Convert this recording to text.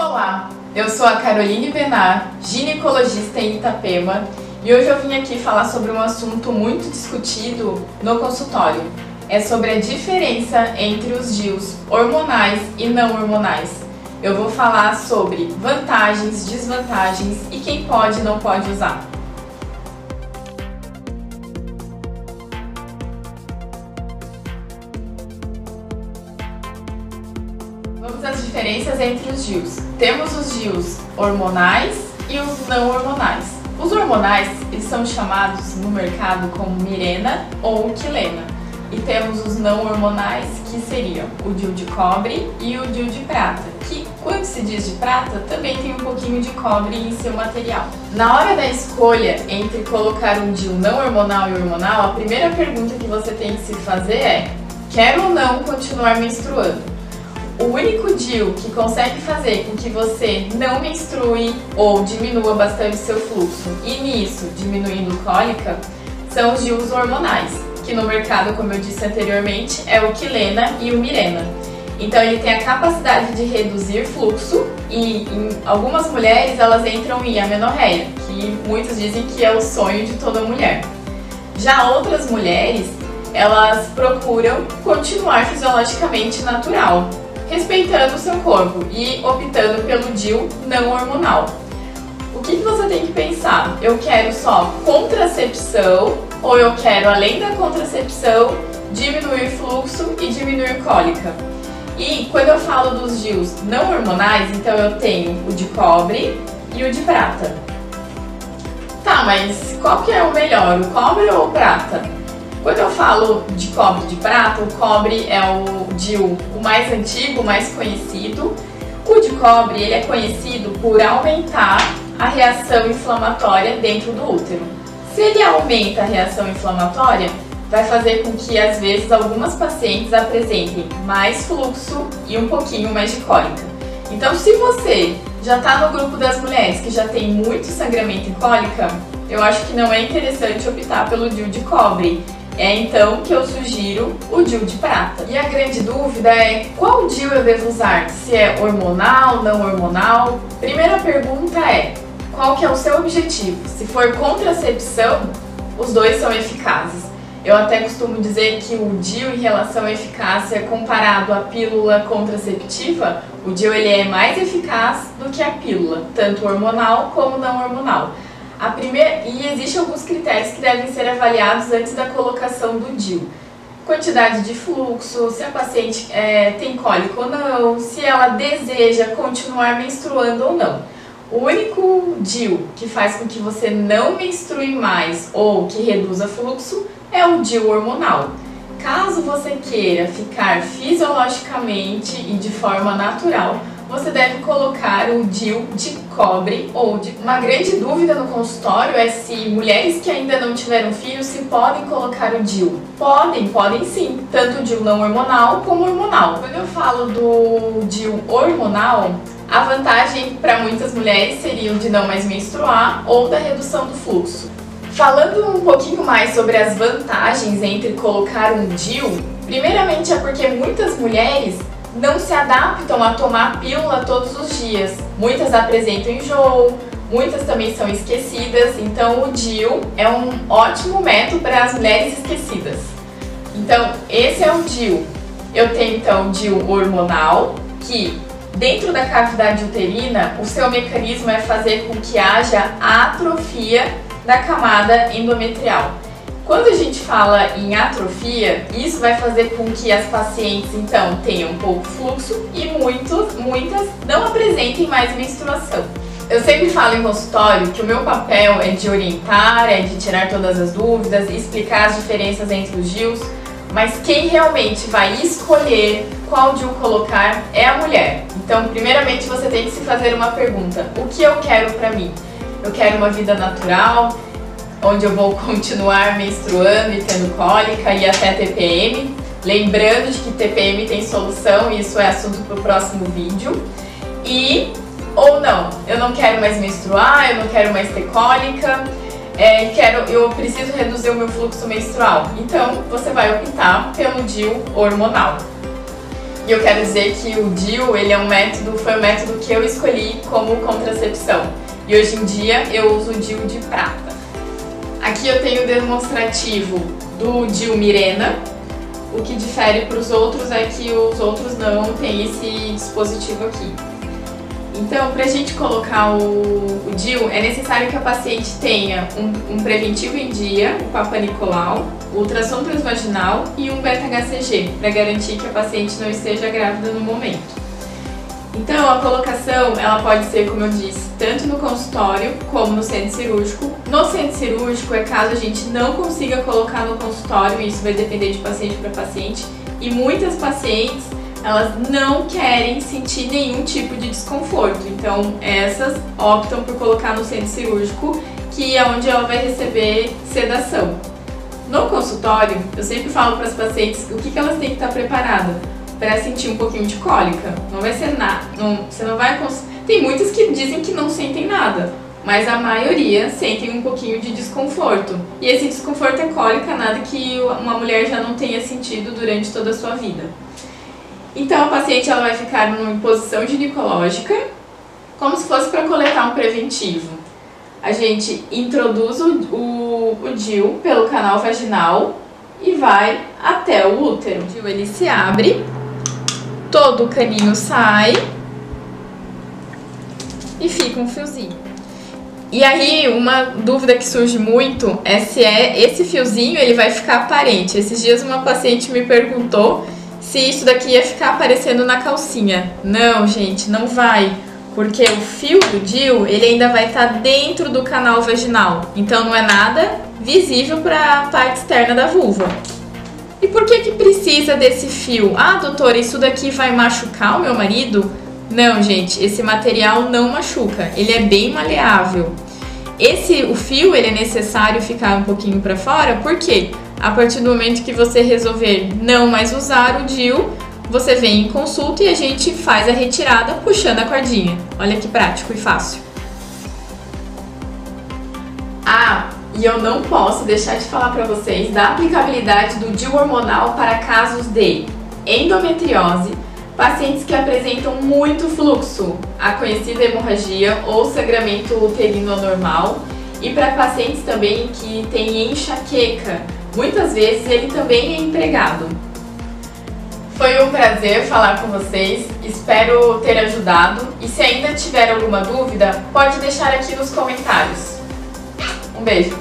Olá, eu sou a Caroline Benar, ginecologista em Itapema, e hoje eu vim aqui falar sobre um assunto muito discutido no consultório. É sobre a diferença entre os DIUs hormonais e não hormonais. Eu vou falar sobre vantagens, desvantagens e quem pode e não pode usar. Vamos às diferenças entre os DIUs. Temos os DIUs hormonais e os não hormonais. Os hormonais, eles são chamados no mercado como Mirena ou Quilena. E temos os não hormonais, que seriam o DIU de cobre e o DIU de prata, que quando se diz de prata, também tem um pouquinho de cobre em seu material. Na hora da escolha entre colocar um DIU não hormonal e hormonal, a primeira pergunta que você tem que se fazer é: quero ou não continuar menstruando? O único DIU que consegue fazer com que você não menstrue ou diminua bastante seu fluxo e nisso diminuindo cólica são os DIUs hormonais, que no mercado, como eu disse anteriormente, é o Quilena e o Mirena. Então ele tem a capacidade de reduzir fluxo e em algumas mulheres elas entram em amenorreia, que muitos dizem que é o sonho de toda mulher. Já outras mulheres, elas procuram continuar fisiologicamente natural, respeitando o seu corpo e optando pelo DIU não hormonal. O que você tem que pensar? Eu quero só contracepção ou eu quero, além da contracepção, diminuir fluxo e diminuir cólica? E quando eu falo dos DIUs não hormonais, então eu tenho o de cobre e o de prata. Tá, mas qual que é o melhor, o cobre ou o prata? Quando eu falo de cobre e de prata, o cobre é o DIU o mais antigo, o mais conhecido. O de cobre ele é conhecido por aumentar a reação inflamatória dentro do útero. Se ele aumenta a reação inflamatória, vai fazer com que às vezes algumas pacientes apresentem mais fluxo e um pouquinho mais de cólica. Então, se você já está no grupo das mulheres que já tem muito sangramento e cólica, eu acho que não é interessante optar pelo DIU de cobre. É então que eu sugiro o DIU de prata. E a grande dúvida é: qual DIU eu devo usar? Se é hormonal, não hormonal? Primeira pergunta é: qual que é o seu objetivo? Se for contracepção, os dois são eficazes. Eu até costumo dizer que o DIU em relação à eficácia comparado à pílula contraceptiva, o DIU ele é mais eficaz do que a pílula, tanto hormonal como não hormonal. E existem alguns critérios que devem ser avaliados antes da colocação do DIU. Quantidade de fluxo, se a paciente tem cólica ou não, se ela deseja continuar menstruando ou não. O único DIU que faz com que você não menstrue mais ou que reduza fluxo é o DIU hormonal. Caso você queira ficar fisiologicamente e de forma natural, você deve colocar o DIU de cobre ou de... Uma grande dúvida no consultório é se mulheres que ainda não tiveram filhos se podem colocar o DIU. Podem sim, tanto o DIU não hormonal como hormonal. Quando eu falo do DIU hormonal, a vantagem para muitas mulheres seria o de não mais menstruar ou da redução do fluxo. Falando um pouquinho mais sobre as vantagens entre colocar um DIU, primeiramente é porque muitas mulheres não se adaptam a tomar pílula todos os dias. Muitas apresentam enjoo, muitas também são esquecidas, então o DIU é um ótimo método para as mulheres esquecidas. Então esse é o DIU. Eu tenho então o DIU hormonal, que dentro da cavidade uterina o seu mecanismo é fazer com que haja atrofia da camada endometrial. Quando a gente fala em atrofia, isso vai fazer com que as pacientes então tenham pouco fluxo e muitas não apresentem mais menstruação. Eu sempre falo em consultório que o meu papel é de orientar, é de tirar todas as dúvidas, explicar as diferenças entre os DIUs, mas quem realmente vai escolher qual DIU colocar é a mulher. Então, primeiramente você tem que se fazer uma pergunta: o que eu quero para mim? Eu quero uma vida natural, onde eu vou continuar menstruando e tendo cólica e até TPM. Lembrando de que TPM tem solução e isso é assunto para o próximo vídeo. Ou não, eu não quero mais menstruar, eu não quero mais ter cólica, eu preciso reduzir o meu fluxo menstrual. Então você vai optar pelo DIU hormonal. E eu quero dizer que o DIU, ele é foi um método que eu escolhi como contracepção. E hoje em dia eu uso o DIU de prata. Aqui eu tenho o demonstrativo do DIU Mirena. O que difere para os outros é que os outros não têm esse dispositivo aqui. Então, para a gente colocar o DIU, é necessário que a paciente tenha um preventivo em dia, o Papa Nicolau, o ultrassom transvaginal e um beta-HCG, para garantir que a paciente não esteja grávida no momento. Então, a colocação, ela pode ser, como eu disse, tanto no consultório como no centro cirúrgico. No centro cirúrgico é caso a gente não consiga colocar no consultório, isso vai depender de paciente para paciente, e muitas pacientes, elas não querem sentir nenhum tipo de desconforto, então essas optam por colocar no centro cirúrgico, que é onde ela vai receber sedação. No consultório, eu sempre falo para as pacientes o que elas têm que estar preparadas para sentir um pouquinho de cólica. Não vai ser nada, você não vai. Tem muitas que dizem que não sentem nada, mas a maioria sentem um pouquinho de desconforto. E esse desconforto é cólica, nada que uma mulher já não tenha sentido durante toda a sua vida. Então a paciente ela vai ficar em posição ginecológica, como se fosse para coletar um preventivo. A gente introduz o DIU pelo canal vaginal e vai até o útero. O DIU ele se abre, todo o caninho sai e fica um fiozinho. E aí uma dúvida que surge muito é se esse fiozinho ele vai ficar aparente. Esses dias uma paciente me perguntou se isso daqui ia ficar aparecendo na calcinha. Não, gente, não vai, porque o fio do DIU ele ainda vai estar dentro do canal vaginal, então não é nada visível para a parte externa da vulva. E por que precisa desse fio? Ah, doutora, isso daqui vai machucar o meu marido? Não, gente, esse material não machuca, ele é bem maleável. O fio ele é necessário ficar um pouquinho para fora, por quê? A partir do momento que você resolver não mais usar o DIU, você vem em consulta e a gente faz a retirada puxando a cordinha. Olha que prático e fácil. Ah, e eu não posso deixar de falar para vocês da aplicabilidade do DIU hormonal para casos de endometriose, pacientes que apresentam muito fluxo, a conhecida hemorragia ou sangramento uterino anormal, e para pacientes também que têm enxaqueca. Muitas vezes ele também é empregado. Foi um prazer falar com vocês, espero ter ajudado e se ainda tiver alguma dúvida, pode deixar aqui nos comentários. Um beijo!